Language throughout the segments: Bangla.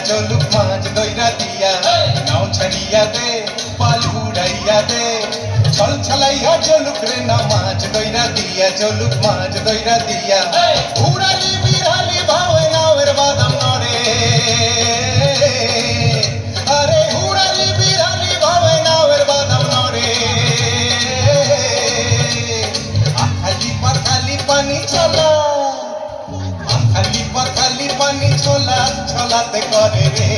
চলুক মাঝ দইরা দিয়া নাও ছাড়িয়া দে পাল উড়াইয়া দে ছল ছলাইয়া চলুক রে না মাঝ দইরা দিয়া চলুক মাঝ দইরা দিয়া উড়ালি বিড়ালি ভাবে নাওয়ের বাদাম নড়ে আরে উড়ালি বিড়ালি ভাবে নাওয়ের বাদাম নড়ে আখালি পাখালি পানি চলা খালি পানি ছোলা ছলাতে করে রে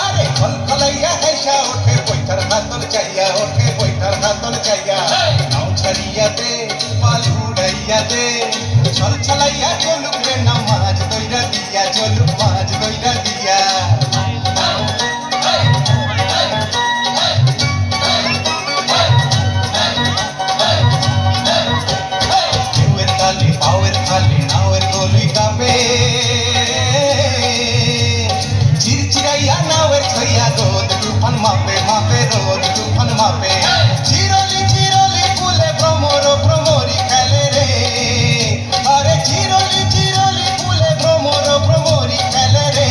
আরে খলখলাইয়া হেসা ওঠে বৈঠার হাতর চাইয়া ওঠে বৈঠার হাতর চাইয়া নাও ছাড়িয়া দে পাল উড়াইয়া দে ছল ছলাইয়া চলুক রে না মাঝ দইরা দিয়া চলুক মাঝ দইরা দিয়া কেউয়ের তালে পাওয়ের খালে নাওয়ের গলি কাঁপে চিরচিরাইয়া নাওয়ের ছইয়া রোদ তুফান মাপে মাপে রোদ তুফান মাপে চিরলি চিরলি ফুলে ভ্রমর ভ্রমরি খেলে রে আরে চিরলি চিরলি ফুলে ভ্রমর ভ্রমরি খেলে রে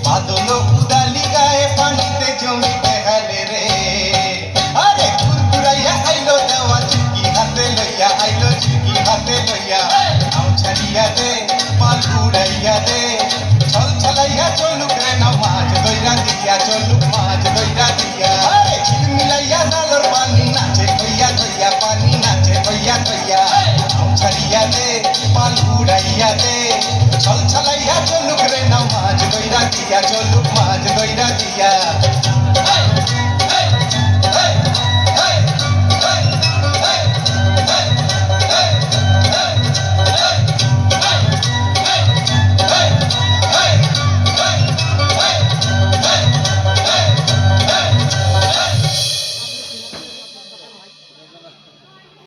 বাদল উদালি গায়ে পানিতে জমিতে হেলে রে আরে কুরকুরাইয়া আইলো দেওয়া ঝুঁকি হাতে লইয়া আইলো ঝুঁকি হাতে লইয়া নাও ছাড়িয়া দে পাল উড়াইয়া দে ছল ছলাইয়া চলুক রে না মাঝ দইরা দিয়া চলুক মাঝ দইরা দিয়া আরে ঝিলমিলাইয়া নালর পানি নাচে কইয়া কইয়া পানি নাচে কইয়া কইয়া নাও ছাড়িয়া দে পাল উড়াইয়া দে ছল ছলাইয়া চলুক রে না মাঝ দইরা দিয়া চলুক মাঝ দইরা দিয়া